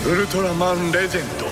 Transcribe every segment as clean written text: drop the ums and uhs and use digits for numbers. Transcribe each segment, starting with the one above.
ウルトラマンレジェンド。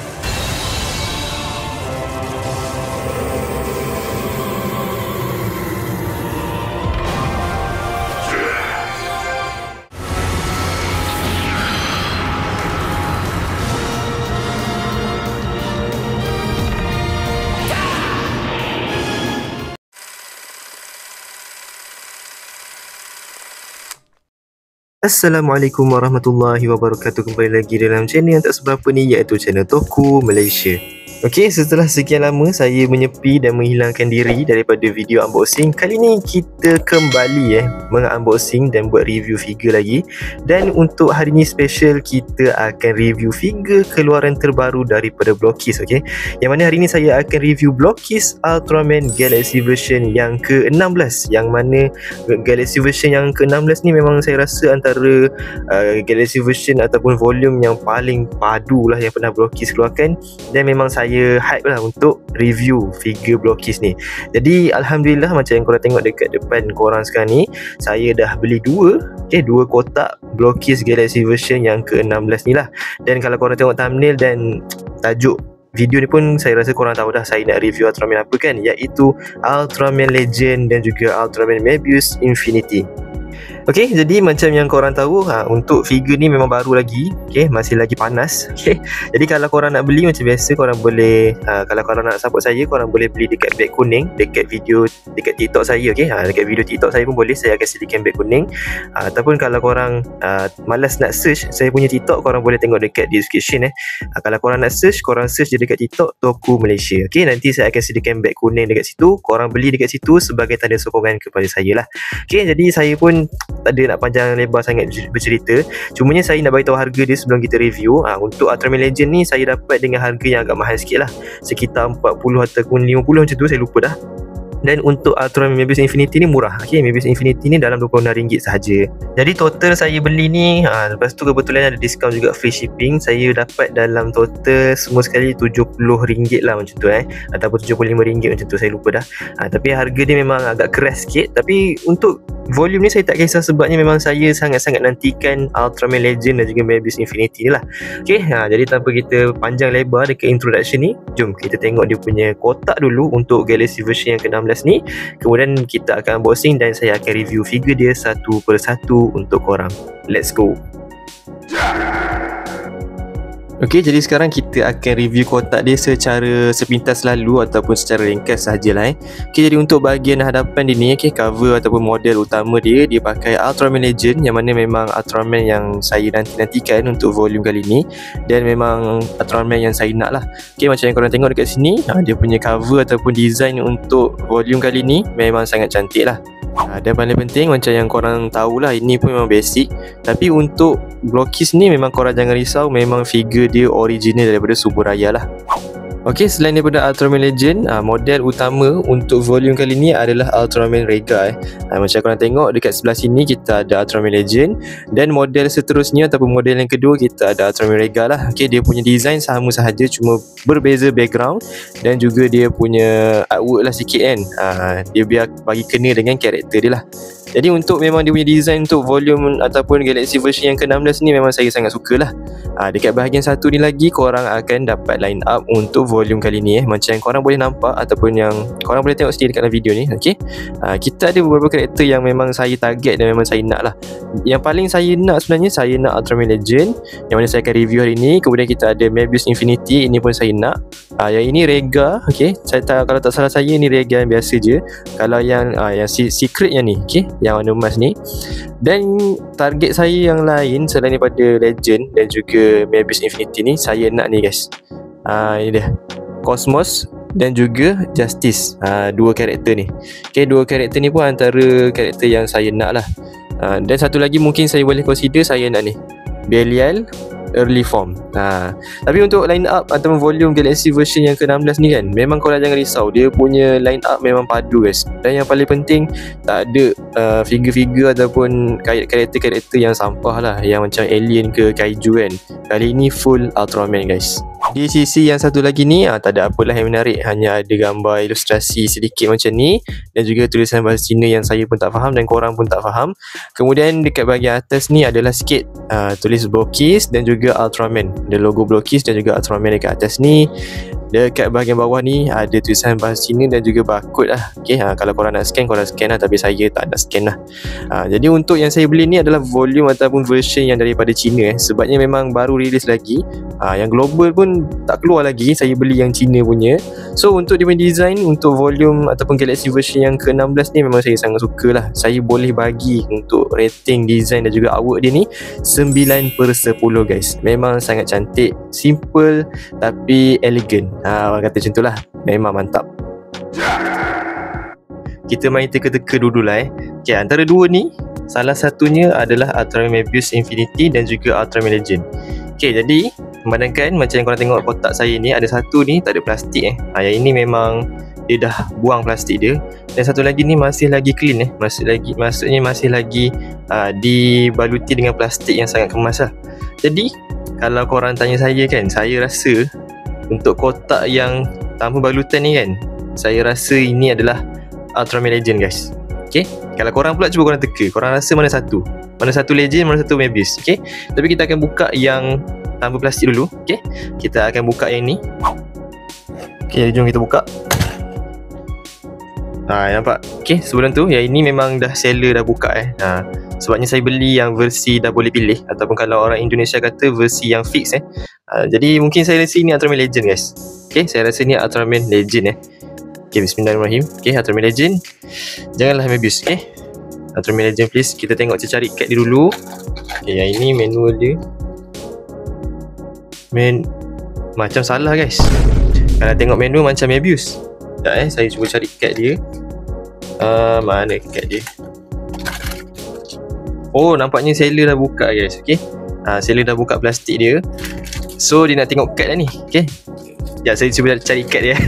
Assalamualaikum warahmatullahi wabarakatuh. Kembali lagi dalam channel yang tak seberapa ni, iaitu channel Toku Malaysia. Okey, setelah sekian lama saya menyepi dan menghilangkan diri daripada video unboxing, kali ni kita kembali meng-unboxing dan buat review figure lagi. Dan untuk hari ni special, kita akan review figure keluaran terbaru daripada Blockist. Okey, yang mana hari ni saya akan review Blockist Ultraman Galaxy version yang ke-16. Yang mana Galaxy version yang ke-16 ni memang saya rasa antara Galaxy version ataupun volume yang paling padu lah yang pernah Blockist keluarkan. Dan memang saya hype lah untuk review figure Blockist ni. Jadi Alhamdulillah, macam yang korang tengok dekat depan korang sekarang ni, saya dah beli dua kotak Blockist Galaxy version yang ke-16 ni lah. Dan kalau korang tengok thumbnail dan tajuk video ni pun, saya rasa korang tahu dah saya nak review Ultraman apa kan, iaitu Ultraman Legend dan juga Ultraman Mebius Infinity. Okey, jadi macam yang korang tahu, untuk figure ni memang baru lagi, masih lagi panas. Jadi kalau korang nak beli macam biasa, korang boleh kalau korang nak support saya, korang boleh beli dekat beg kuning dekat TikTok saya. Dekat video TikTok saya pun boleh, saya akan sediakan beg kuning. Ataupun kalau korang malas nak search saya punya TikTok, korang boleh tengok dekat description. Kalau korang nak search, korang search je dekat TikTok Toku Malaysia. Nanti saya akan sediakan beg kuning dekat situ, korang beli dekat situ sebagai tanda sokongan kepada saya lah. Jadi saya pun tak ada nak panjang lebar sangat bercerita. Cumanya saya nak beritahu harga dia sebelum kita review. Untuk Ultraman Legend ni saya dapat dengan harga yang agak mahal sikit lah, sekitar 40 ataupun 50 macam tu, saya lupa dah. Dan untuk Ultraman Mebius Infinity ni murah. Mebius Infinity ni dalam RM26 sahaja. Jadi total saya beli ni, lepas tu kebetulan ada diskaun juga, free shipping. Saya dapat dalam total semua sekali RM70 lah macam tu, ataupun RM75 macam tu, saya lupa dah. Tapi harga dia memang agak keras sikit. Tapi untuk volume ni saya tak kisah, sebabnya memang saya sangat-sangat nantikan Ultraman Legend dan juga Mebius Infinity ni lah. Jadi tanpa kita panjang lebar dekat introduction ni, jom kita tengok dia punya kotak dulu untuk Galaxy version yang ke-16 ni. Kemudian kita akan unboxing dan saya akan review figure dia satu persatu untuk korang. Let's go. Okey, jadi sekarang kita akan review kotak dia secara sepintas lalu ataupun secara ringkas sahajalah. Okey, jadi untuk bahagian hadapan dia ni, cover ataupun model utama dia pakai Ultraman Legend, yang mana memang Ultraman yang saya nantikan untuk volume kali ni, dan memang Ultraman yang saya nak lah. Okey, macam yang korang tengok dekat sini, dia punya cover ataupun design untuk volume kali ni memang sangat cantik lah. Dan paling penting, macam yang korang tahulah, ini pun memang basic. Tapi untuk Blockist ni memang korang jangan risau, memang figure dia original daripada Suburaya lah. Okey, selain daripada Ultraman Legend, model utama untuk volume kali ni adalah Ultraman Rega. Macam korang tengok dekat sebelah sini, kita ada Ultraman Legend. Dan model seterusnya ataupun model yang kedua, kita ada Ultraman Rega lah. Okey, dia punya design sama sahaja, cuma berbeza background dan juga dia punya artwork lah sikit kan. Dia biar bagi kena dengan karakter dia lah. Jadi untuk memang dia punya design untuk volume ataupun Galaxy version yang ke-16 ni memang saya sangat suka lah. Dekat bahagian satu ni lagi, korang akan dapat line up untuk volume kali ni. Macam yang korang boleh nampak ataupun yang korang boleh tengok sendiri dekat dalam video ni. Kita ada beberapa karakter yang memang saya target dan memang saya nak lah. Yang paling saya nak sebenarnya, saya nak Ultraman Legend, yang mana saya akan review hari ni. Kemudian kita ada Mebius Infinity, ini pun saya nak. Yang ini Rega. Kalau tak salah saya, ni Rega yang biasa je. Kalau yang secret yang ni, yang warna emas ni. Dan target saya yang lain selain daripada Legend dan juga Mebius Infinity ni, saya nak ni guys, ini dia, Cosmos dan juga Justice. Dua karakter ni. Dua karakter ni pun antara karakter yang saya nak lah. Dan satu lagi mungkin saya boleh consider, saya nak ni, Belial Early Form. Tapi untuk line up ataupun volume Galaxy version yang ke-16 ni kan, memang korang jangan risau, dia punya line up memang padu guys. Dan yang paling penting, tak ada figure-figure ataupun karakter-karakter yang sampah lah, yang macam alien ke kaiju kan. Kali ni full Ultraman guys. Di sisi yang satu lagi ni tak ada apalah yang menarik, hanya ada gambar ilustrasi sedikit macam ni dan juga tulisan bahasa Cina yang saya pun tak faham dan korang pun tak faham. Kemudian dekat bahagian atas ni adalah sikit tulis Blockies dan juga Ultraman. Ada logo Blockies dan juga Ultraman dekat atas ni. Dekat bahagian bawah ni ada tulisan bahasa Cina dan juga barcode lah. Okay, kalau korang nak scan, korang scan lah, tapi saya tak nak scan lah. Jadi untuk yang saya beli ni adalah volume ataupun version yang daripada Cina sebabnya memang baru release lagi. Yang global pun tak keluar lagi, saya beli yang Cina punya. So untuk dia punya design, untuk volume ataupun Galaxy version yang ke-16 ni memang saya sangat suka lah. Saya boleh bagi untuk rating design dan juga artwork dia ni 9/10 guys. Memang sangat cantik, simple tapi elegan. Orang kata macam tu lah. Memang mantap. Kita main teka-teka dulu lah Okay, antara dua ni, salah satunya adalah Ultraman Mebius Infinity dan juga Ultraman Legend. Okay, jadi memandangkan macam yang korang tengok kotak saya ni, ada satu ni tak ada plastik yang ini memang dia dah buang plastik dia. Dan satu lagi ni masih lagi clean maksudnya masih lagi dibaluti dengan plastik yang sangat kemas lah. Jadi kalau korang tanya saya kan, saya rasa untuk kotak yang tanpa balutan ni kan, saya rasa ini adalah Ultraman Legend guys. Okay, kalau korang pula cuba korang teka, korang rasa mana satu? Mana satu Legend, mana satu Mebius? Okay, tapi kita akan buka yang tanpa plastik dulu. Okay, kita akan buka yang ni. Okay, jom kita buka. Nampak? Okay, sebelum tu yang ini memang dah seller dah buka sebabnya saya beli yang versi dah boleh pilih, ataupun kalau orang Indonesia kata versi yang fix jadi mungkin saya rasa ini Ultraman Legend guys. Okay, saya rasa ni Ultraman Legend Okay, bismillahirrahmanirrahim. Okay, Ultraman Legend, janganlah Mebius. Okay, Ultraman Legend please. Kita tengok cari kad dia dulu. Okay, yang ini manual dia. Macam salah guys. Kalau tengok manual macam Mebius. Sekejap saya cuba cari kad dia. Mana kad dia? Oh, nampaknya seller dah buka guys. Okay, seller dah buka plastik dia. So dia nak tengok kad dah ni. Okay, sekejap saya cuba cari kad dia.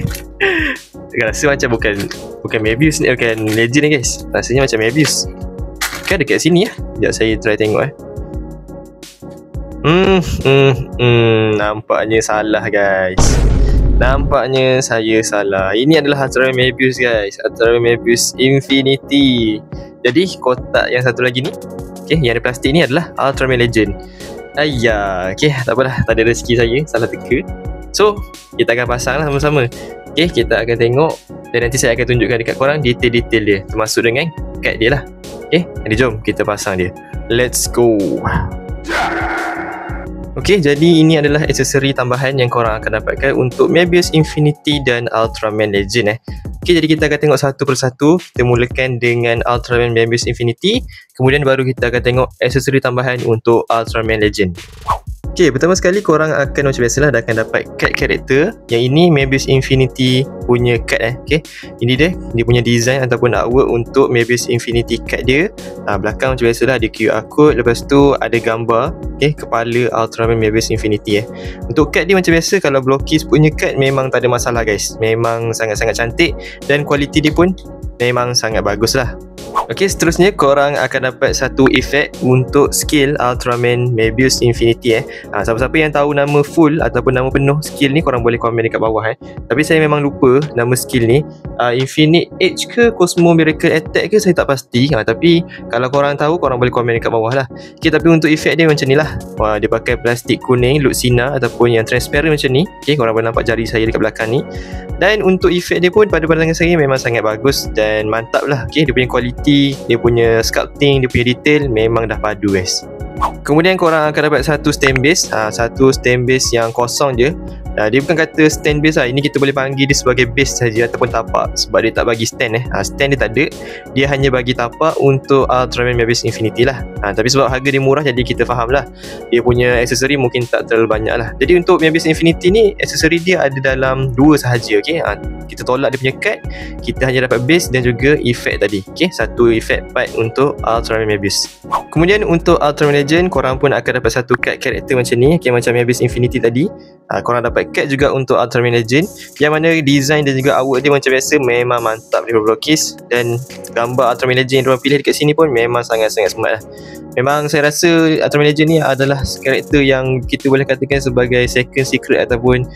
Rasa macam bukan Mebius ni, bukan Legend ni guys. Rasanya macam Mebius. Kan dekat sini Sekejap saya try tengok nampaknya salah guys. Nampaknya saya salah. Ini adalah Ultraman Mebius guys, Ultraman Mebius Infinity. Jadi kotak yang satu lagi ni, okay, yang ada plastik ni adalah Ultraman Legend. Okay, tak apalah, tak ada rezeki saya, salah teka. So kita akan pasang lah sama-sama. Okay, kita akan tengok dan nanti saya akan tunjukkan dekat korang detail-detail dia, termasuk dengan kad dia lah. Okay, jadi jom kita pasang dia. Let's go. Okay, jadi ini adalah aksesori tambahan yang korang akan dapatkan untuk Mebius Infinity dan Ultraman Legend Okay, jadi kita akan tengok satu persatu. Kita mulakan dengan Ultraman Mebius Infinity, kemudian baru kita akan tengok aksesori tambahan untuk Ultraman Legend. Okay, pertama sekali korang akan macam biasalah dah akan dapat kad karakter. Yang ini Mebius Infinity punya kad Okay, ini dia punya design ataupun artwork untuk Mebius Infinity kad dia. Belakang macam biasalah ada QR code, lepas tu ada gambar kepala Ultraman Mebius Infinity Untuk kad dia macam biasa, kalau Blockies punya kad memang tak ada masalah guys. Memang sangat-sangat cantik dan kualiti dia pun memang sangat bagus lah. Okay, seterusnya korang akan dapat satu efek untuk skill Ultraman Mebius Infinity Siapa-siapa yang tahu nama full ataupun nama penuh skill ni, korang boleh komen dekat bawah Tapi saya memang lupa nama skill ni. Infinite Edge ke Cosmo Miracle Attack ke, saya tak pasti. Tapi kalau korang tahu, korang boleh komen dekat bawah lah. Okay, tapi untuk efek dia macam ni lah. Dia pakai plastik kuning Luxina ataupun yang transparent macam ni. Okay, korang boleh nampak jari saya dekat belakang ni. Dan untuk efek dia pun pada pandangan saya memang sangat bagus dan mantap lah. Okay, dia punya kualiti, dia punya sculpting, dia punya detail memang dah padu guys. Kemudian korang akan dapat satu stand base. Satu stand base yang kosong je. Dia bukan kata stand base lah. Ini kita boleh panggil dia sebagai base saja ataupun tapak, sebab dia tak bagi stand stand dia tak ada. Dia hanya bagi tapak untuk Ultraman Mebius Infinity lah. Tapi sebab harga dia murah, jadi kita faham lah dia punya aksesori mungkin tak terlalu banyak lah. Jadi untuk Mebius Infinity ni, aksesori dia ada dalam 2 sahaja. Okay, kita tolak dia punya card, kita hanya dapat base dan juga efek tadi. Okay, satu efek part untuk Ultraman Mebius. Kemudian untuk Ultraman Legend, korang pun akan dapat satu card karakter macam ni. Okay, macam Mebius Infinity tadi, korang dapat dapat cat juga untuk Ultraman Legend, yang mana design dan juga artwork dia macam biasa memang mantap daripada Blockies. Dan gambar Ultraman Legend yang diorang pilih dekat sini pun memang sangat-sangat smart lah. Memang saya rasa Ultraman Legend ni adalah karakter yang kita boleh katakan sebagai second secret ataupun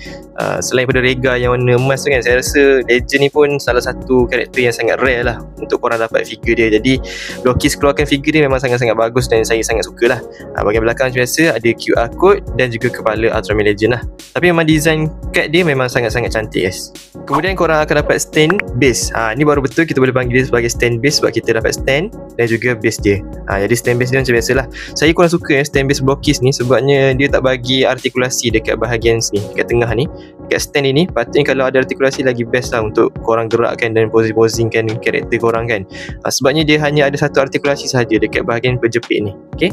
selain pada Rega yang warna emas tu kan, saya rasa Legend ni pun salah satu karakter yang sangat rare lah untuk korang dapat figure dia. Jadi Blockies keluarkan figure dia memang sangat-sangat bagus dan saya sangat suka lah. Bahagian belakang macam biasa ada QR code dan juga kepala Ultraman Legend lah. Tapi memang design card dia memang sangat-sangat cantik guys. Kemudian korang akan dapat stand base. Ni baru betul kita boleh panggil dia sebagai stand base sebab kita dapat stand dan juga base dia. Jadi stand base dia macam biasalah. Saya kurang suka stand base Blockies ni sebabnya dia tak bagi artikulasi dekat bahagian sini, dekat tengah ni. Dekat stand ini patutnya kalau ada artikulasi lagi best lah untuk korang gerakkan dan posing-posingkan karakter korang kan. Sebabnya dia hanya ada satu artikulasi sahaja dekat bahagian berjepit ni. Okay?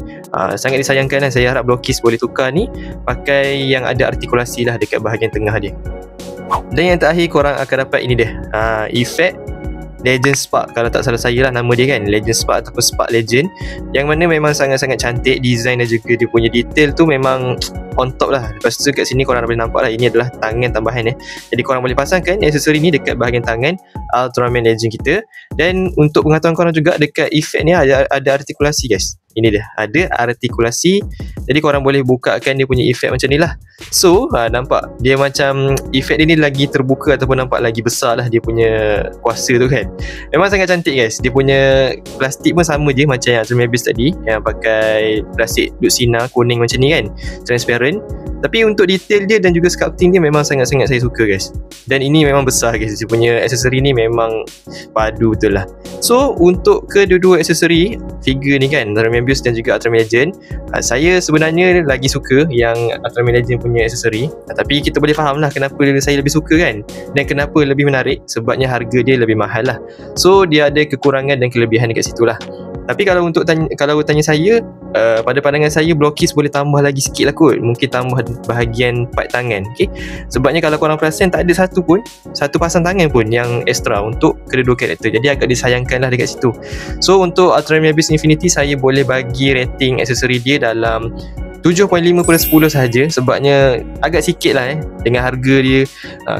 Sangat disayangkan lah. Saya harap Blockies boleh tukar ni pakai yang ada artikulasi lah dekat bahagian tengah dia. Dan yang terakhir korang akan dapat ini dia, efek Legend Spark. Kalau tak salah saya lah nama dia kan, Legend Spark ataupun Spark Legend, yang mana memang sangat-sangat cantik. Design dan juga dia punya detail tu memang on top lah. Lepas tu kat sini korang boleh nampak lah, ini adalah tangan tambahan jadi korang boleh pasangkan aksesori ni dekat bahagian tangan Ultraman Legend kita. Dan untuk pengetahuan korang juga, dekat efek ni ada artikulasi guys. Ini dia, ada artikulasi. Jadi korang boleh bukakan dia punya efek macam ni lah. So nampak dia macam efek dia ni lagi terbuka ataupun nampak lagi besar lah dia punya kuasa tu kan. Memang sangat cantik guys. Dia punya plastik pun sama je macam yang Ultraman Abyss tadi, yang pakai plastik duk sinar kuning macam ni kan, transparent. Tapi untuk detail dia dan juga sculpting dia memang sangat-sangat saya suka guys. Dan ini memang besar guys, dia punya aksesori ni memang padu betul lah. So untuk kedua-dua aksesori figure ni kan, Ultraman Abyss dan juga Ultraman Legend, saya sebenarnya lagi suka yang Ultraman Legend punya aksesori. Tapi kita boleh faham lah kenapa saya lebih suka kan, dan kenapa lebih menarik, sebabnya harga dia lebih mahal lah. So dia ada kekurangan dan kelebihan dekat situ lah. Tapi kalau tanya saya, pada pandangan saya Blockies boleh tambah lagi sikit lah kot. Mungkin tambah bahagian part tangan, okay? Sebabnya kalau korang perasan tak ada satu pasang tangan pun yang extra untuk kedua-dua karakter. Jadi agak disayangkan lah dekat situ. So untuk Ultraman Abyss Infinity, saya boleh bagi rating aksesori dia dalam 7.5/10 sahaja, sebabnya agak sikit lah dengan harga dia.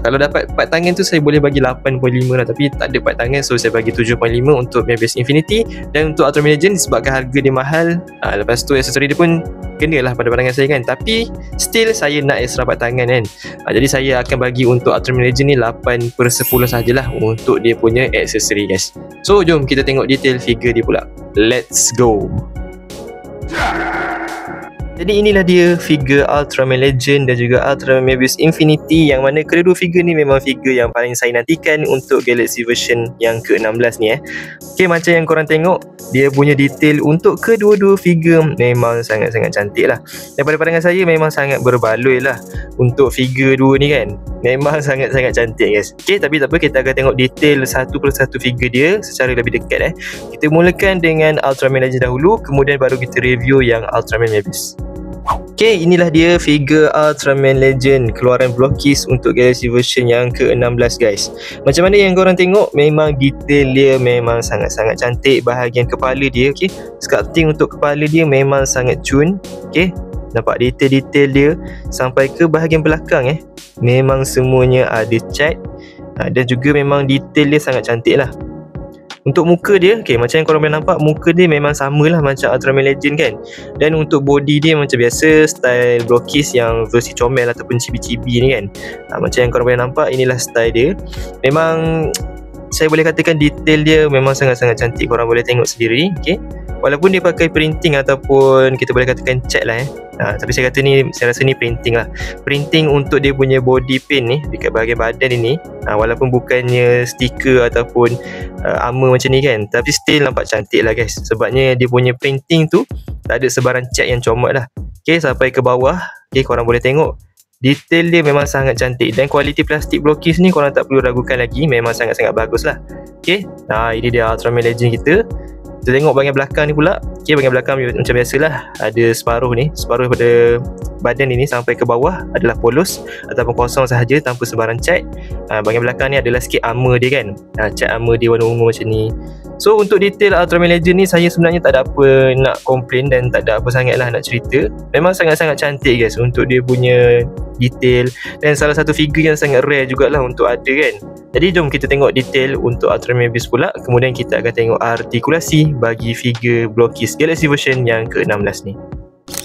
Kalau dapat part tangan tu saya boleh bagi 8.5 lah, tapi tak ada part tangan, so saya bagi 7.5 untuk Abyss Infinity. Dan untuk Ultraman Legend, disebabkan harga dia mahal, lepas tu aksesori dia pun kena lah pada pandangan saya kan. Tapi still saya nak extra part tangan kan. Jadi saya akan bagi untuk Ultraman Legend ni 8/10 sahajalah untuk dia punya aksesori guys. So jom kita tengok detail figure dia pula. Let's go. Jadi inilah dia figure Ultraman Legend dan juga Ultraman Abyss Infinity, yang mana kedua-dua figure ni memang figure yang paling saya nantikan untuk Galaxy version yang ke-16 ni Okay, macam yang korang tengok, dia punya detail untuk kedua-dua figure memang sangat-sangat cantik lah. Dan pada pandangan saya memang sangat berbaloi lah untuk figure dua ni kan. Memang sangat-sangat cantik guys. Okay, tapi tak apa, kita akan tengok detail satu persatu figure dia secara lebih dekat Kita mulakan dengan Ultraman Legend dahulu, kemudian baru kita review yang Ultraman Abyss. Okay, inilah dia figure Ultraman Legend keluaran Blockies untuk Galaxy version yang ke-16 guys. Macam mana yang korang tengok, memang detail dia memang sangat-sangat cantik. Bahagian kepala dia, okay, sculpting untuk kepala dia memang sangat cun. Okay, nampak detail-detail dia sampai ke bahagian belakang memang semuanya ada cat. Dan juga memang detail dia sangat cantik lah. Untuk muka dia, okay, macam yang korang boleh nampak, muka dia memang samalah macam Ultraman Legend kan. Dan untuk body dia macam biasa, style Blockies yang versi comel ataupun chibi-chibi ni kan. Macam yang korang boleh nampak, inilah style dia. Memang saya boleh katakan detail dia memang sangat-sangat cantik. Korang boleh tengok sendiri, okay. Walaupun dia pakai printing ataupun kita boleh katakan cat lah tapi saya rasa ni printing lah. Printing untuk dia punya body paint ni dekat bahagian badan ini, walaupun bukannya stiker ataupun armor macam ni kan, tapi still nampak cantik lah guys. Sebabnya dia punya printing tu tak ada sebaran cat yang comot lah. Okay, sampai ke bawah, okay, korang boleh tengok detail dia memang sangat cantik. Dan kualiti plastik Blockies ni korang tak perlu ragukan lagi, memang sangat-sangat bagus lah. Okay, ini dia Ultraman Legend kita. Kita tengok bahagian belakang ni pula. Okay, bahagian belakang macam biasalah, ada separuh pada badan ini sampai ke bawah adalah polos ataupun kosong sahaja tanpa sebarang cat. Bahagian belakang ni adalah sikit armor dia kan, cat armor dia warna ungu macam ni. So untuk detail Ultraman Legend ni, saya sebenarnya tak ada apa nak komplain dan tak ada apa sangat lah nak cerita. Memang sangat-sangat cantik guys untuk dia punya detail, dan salah satu figure yang sangat rare jugalah untuk ada kan. Jadi jom kita tengok detail untuk Ultra Mebius pula. Kemudian kita akan tengok artikulasi bagi figure Blockis Galaxy version yang ke-16 ni.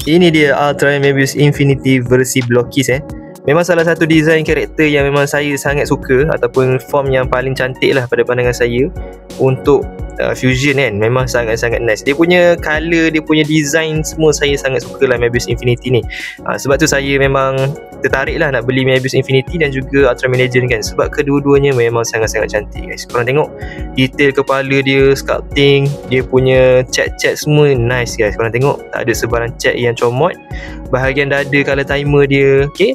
Ini dia Ultra Mebius Infinity versi Blockis Memang salah satu design karakter yang memang saya sangat suka, ataupun form yang paling cantik lah pada pandangan saya untuk Fusion kan. Memang sangat-sangat nice. Dia punya colour, dia punya design semua saya sangat suka lah Mebius Infinity ni. Sebab tu saya memang tertarik lah nak beli Mebius Infinity dan juga Ultraman Legend kan. Sebab kedua-duanya memang sangat-sangat cantik guys. Korang tengok detail kepala dia, sculpting, dia punya cat-cat semua nice guys. Korang tengok tak ada sebarang cat yang comot. Bahagian dada color timer dia, okay,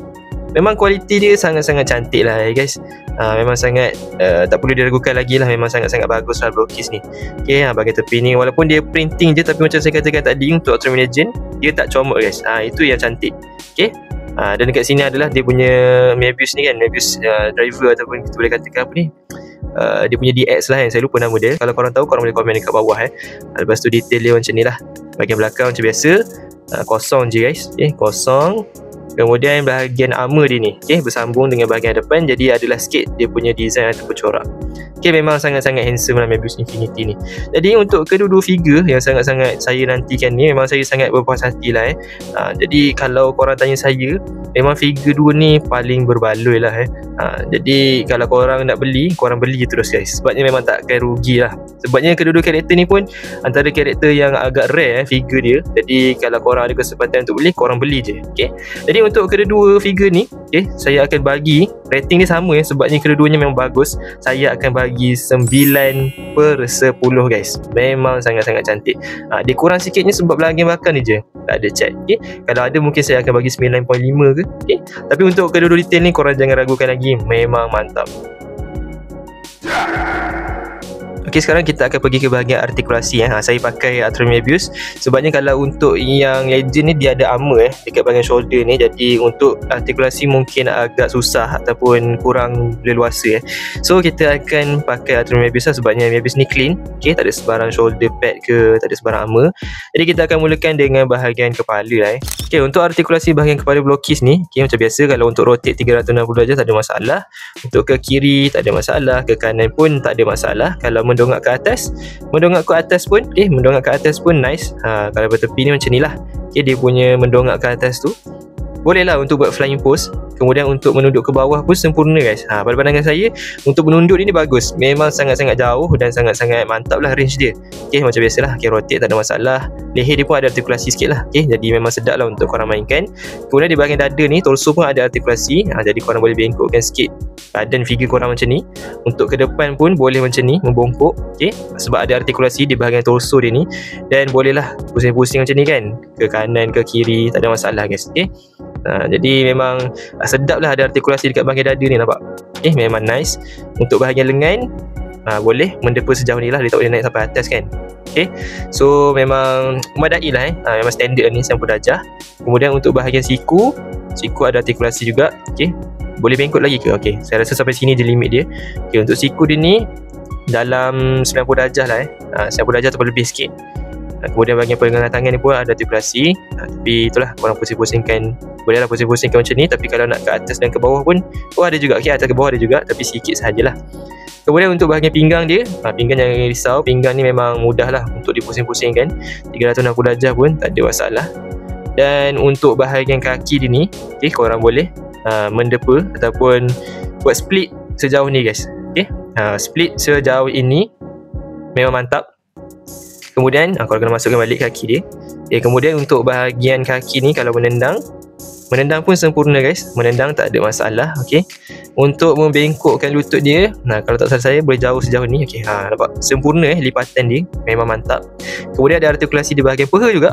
memang kualiti dia sangat-sangat cantik lah guys. Memang sangat tak perlu diragukan lagi lah. Memang sangat-sangat bagus lah Blockis ni. Okay, bahagian tepi ni walaupun dia printing je, tapi macam saya katakan tadi untuk Ultraman Legend dia tak comot guys. Itu yang cantik. Okay, dan dekat sini adalah dia punya Mebius ni kan, Mebius driver ataupun kita boleh katakan apa ni, dia punya DX lah kan. Saya lupa nama dia. Kalau korang tahu, korang boleh komen dekat bawah Lepas tu detail dia macam ni lah. Bahagian belakang macam biasa, kosong je guys. Okay, kosong. Kemudian bahagian armor dia ni, okay, bersambung dengan bahagian depan. Jadi adalah sikit dia punya design ataupun corak. Okay, memang sangat-sangat handsome lah Mebius Infinity ni. Jadi untuk kedua-dua figure yang sangat-sangat saya nantikan ni, memang saya sangat berpuas hati lah Jadi kalau korang tanya saya, memang figure dua ni paling berbaloi lah Jadi kalau korang nak beli, korang beli je terus guys. Sebabnya memang takkan rugi lah. Sebabnya kedua-dua karakter ni pun antara karakter yang agak rare figure dia. Jadi kalau korang ada kesempatan untuk beli, korang beli je. Okay, jadi untuk kedua-dua figure ni, okay, saya akan bagi rating dia sama sebabnya kedua-duanya memang bagus. Saya akan bagi 9/10 guys. Memang sangat-sangat cantik. Dia kurang sikitnya sebab bahagian belakang ni je tak ada cat. Okay, kalau ada mungkin saya akan bagi 9.5 ke. Okay, tapi untuk kedua-dua detail ni korang jangan ragukan lagi. Memang mantap. Okay, sekarang kita akan pergi ke bahagian artikulasi. Saya pakai Ultraman Mebius sebabnya kalau untuk yang Legend ni dia ada armor dekat bahagian shoulder ni. Jadi untuk artikulasi mungkin agak susah ataupun kurang leluasa So kita akan pakai Ultraman Mebius sebabnya Mebius ni clean. Okay, tak ada sebarang shoulder pad ke, tak ada sebarang armor. Jadi kita akan mulakan dengan bahagian kepala Okay, untuk artikulasi bahagian kepala Blockis ni, okay, macam biasa kalau untuk rotate 360 darjah tak ada masalah. Untuk ke kiri tak ada masalah, ke kanan pun tak ada masalah. Kalau mendongak ke atas pun, okay, mendongak ke atas pun nice. Kalau bertepi ni macam ni lah. Okay, dia punya mendongak ke atas tu boleh lah untuk buat flying pose. Kemudian untuk menunduk ke bawah pun sempurna guys. Pada pandangan saya untuk menunduk ni bagus. Memang sangat-sangat jauh dan sangat-sangat mantap lah range dia. Okay, macam biasalah. Okay, rotate tak ada masalah. Leher dia pun ada artikulasi sikit lah. Okay, jadi memang sedap lah untuk korang mainkan. Kemudian di bahagian dada ni, torso pun ada artikulasi. Jadi korang boleh bengkokkan sikit badan figure korang macam ni. Untuk ke depan pun boleh macam ni, membongkok. Okay, sebab ada artikulasi di bahagian torso dia ni. Dan bolehlah pusing-pusing macam ni kan, ke kanan, ke kiri, tak ada masalah guys. Okay, jadi memang sedap lah ada artikulasi dekat bahagian dada ni, nampak? Okay, memang nice. Untuk bahagian lengan, boleh mendepa sejauh ni lah. Dia tak boleh naik sampai atas kan. Okay, so memang memadai lah memang standard ni 90 darjah. Kemudian untuk bahagian siku ada artikulasi juga. Okay, boleh bengkok lagi ke? Okay, saya rasa sampai sini je limit dia. Okay, untuk siku dia ni dalam 90 darjah lah 90 darjah atau lebih sikit. Kemudian bahagian pergelangan tangan ni pun ada artikulasi. Tapi itulah, korang pusing-pusingkan, bolehlah pusing-pusingkan macam ni. Tapi kalau nak ke atas dan ke bawah pun ada juga. Okay, atas ke bawah ada juga, tapi sikit sahajalah. Kemudian untuk bahagian pinggang dia, pinggang jangan risau. Pinggang ni memang mudah lah untuk dipusing-pusingkan. 360 darjah pun tak ada masalah. Dan untuk bahagian kaki dia ni, okay, korang boleh mendepa ataupun buat split sejauh ni guys. Okay, split sejauh ini memang mantap. Kemudian korang kena masukkan balik kaki dia. Okay, kemudian untuk bahagian kaki ni kalau menendang pun sempurna guys. Menendang tak ada masalah. Okay, untuk membengkokkan lutut dia, kalau tak salah saya boleh jauh sejauh ni. Okay, nampak sempurna lipatan dia, memang mantap. Kemudian ada artikulasi di bahagian paha juga.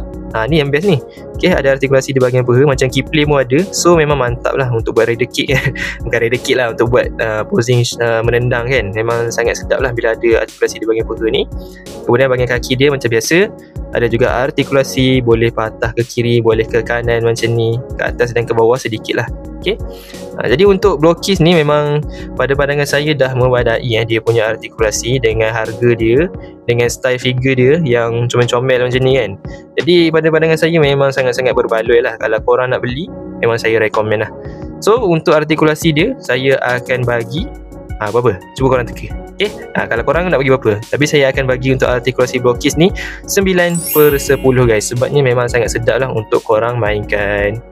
Ni yang best ni. Okay, ada artikulasi di bahagian paha, macam keyplay pun ada. So memang mantap lah untuk buat rider kick bukan rider kick lah, untuk buat posing menendang kan. Memang sangat sedap lah bila ada artikulasi di bahagian paha ni. Kemudian bahagian kaki dia macam biasa ada juga artikulasi, boleh patah ke kiri, boleh ke kanan macam ni, ke atas dan ke bawah sedikit lah. Okay, jadi untuk Blockis ni memang pada pandangan saya dah memadai dia punya artikulasi dengan harga dia, dengan style figure dia yang comel-comel macam ni kan. Jadi pada pandangan saya memang sangat-sangat berbaloi lah. Kalau korang nak beli, memang saya recommend lah. So untuk artikulasi dia, saya akan bagi berapa? Cuba korang teka. Okay, kalau korang nak bagi berapa, tapi saya akan bagi untuk artikulasi blokis ni 9/10 guys. Sebabnya memang sangat sedap lah untuk korang mainkan.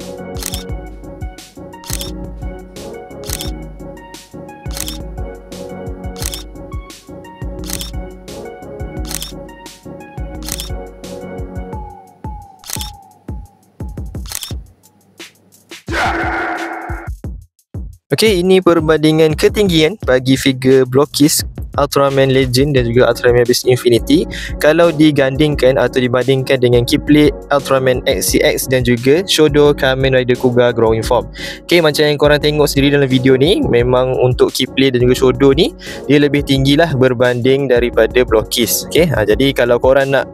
Okey, ini perbandingan ketinggian bagi figure blokis Ultraman Legend dan juga Ultraman Beast Infinity kalau digandingkan atau dibandingkan dengan Keyblade Ultraman XCX dan juga Shodo Kamen Rider Kuga Growing Form. Okey, macam yang korang tengok sendiri dalam video ni, memang untuk Keyblade dan juga Shodo ni dia lebih tinggi lah berbanding daripada blokis. Okey, jadi kalau korang nak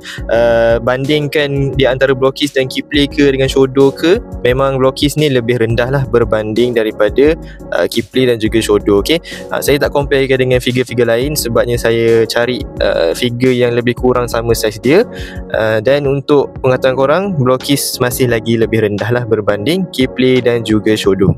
bandingkan di antara blokis dan Keyblade ke dengan Shodo ke, memang blokis ni lebih rendah lah berbanding daripada Keyblade dan juga Shodo. Okey, saya tak comparekan dengan figure-figure lain sebabnya saya cari figure yang lebih kurang sama saiz dia, dan untuk pengetahuan korang, blokis masih lagi lebih rendah lah berbanding Keyblade dan juga Shodo.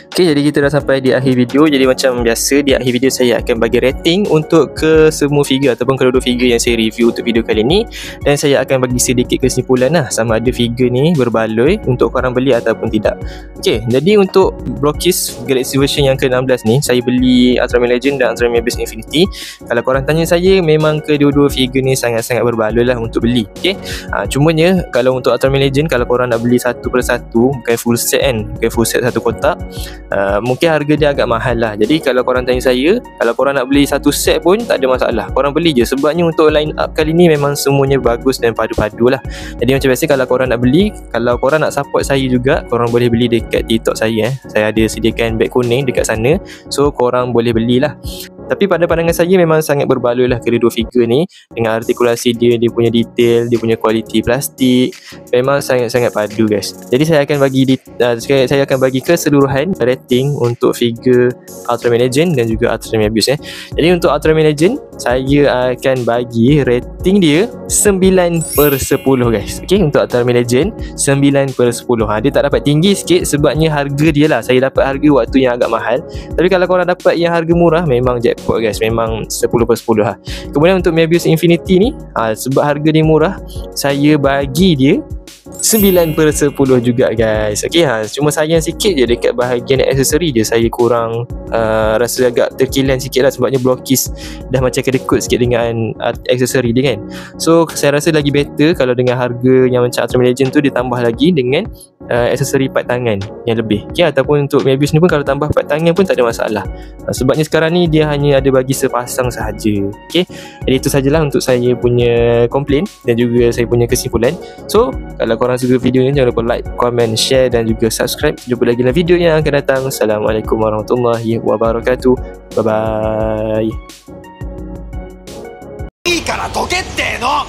Okay, jadi kita dah sampai di akhir video. Jadi macam biasa, di akhir video saya akan bagi rating untuk ke semua figure ataupun kedua-dua figure yang saya review untuk video kali ni. Dan saya akan bagi sedikit kesimpulan lah, sama ada figure ni berbaloi untuk korang beli ataupun tidak. Okay, jadi untuk blokis Galaxy version yang ke-16 ni, saya beli Ultraman Legend dan Ultraman Beast Infinity. Kalau korang tanya saya, memang kedua-dua figure ni sangat-sangat berbaloi lah untuk beli. Okay, cumanya kalau untuk Ultraman Legend, kalau korang nak beli satu persatu, bukan full set kan, bukan full set satu kotak, mungkin harga dia agak mahal lah. Jadi kalau korang tanya saya, kalau korang nak beli satu set pun tak ada masalah, korang beli je. Sebabnya untuk line up kali ni memang semuanya bagus dan padu-padu lah. Jadi macam biasa, kalau korang nak beli, kalau korang nak support saya juga, korang boleh beli dekat TikTok saya. Saya ada sediakan beg kuning dekat sana, so korang boleh belilah. Tapi pada pandangan saya memang sangat berbaloi lah kedua-dua figure ni, dengan artikulasi dia, dia punya detail, dia punya kualiti plastik, memang sangat-sangat padu guys. Jadi saya akan bagi keseluruhan rating untuk figure Ultraman Legend dan juga Ultraman Beast. Jadi untuk Ultraman Legend, saya akan bagi rating dia 9/10 guys. Okay, untuk Ultraman Legend 9/10. Dia tak dapat tinggi sikit sebabnya harga dia lah. Saya dapat harga waktu yang agak mahal. Tapi kalau korang dapat yang harga murah, memang jackpot guys, memang 10/10 lah. Kemudian untuk Mebius Infinity ni, sebab harga dia murah, saya bagi dia 9/10 juga guys. Okay, cuma sayang sikit je dekat bahagian aksesori je, saya kurang rasa agak terkilan sikit lah, sebabnya blokis dah macam kedekut sikit dengan aksesori dia kan. So saya rasa lagi better kalau dengan harga yang macam Ultraman Legend tu, dia tambah lagi dengan aksesori part tangan yang lebih. Okay, ataupun untuk Mebius ni pun kalau tambah part tangan pun tak ada masalah, sebabnya sekarang ni dia hanya ada bagi sepasang sahaja. Okay, jadi itu sajalah untuk saya punya komplain dan juga saya punya kesimpulan. So kalau korang suka video ni, jangan lupa like, komen, share dan juga subscribe. Jumpa lagi dalam video yang akan datang. Assalamualaikum warahmatullahi wabarakatuh. Bye bye. いいからどけっての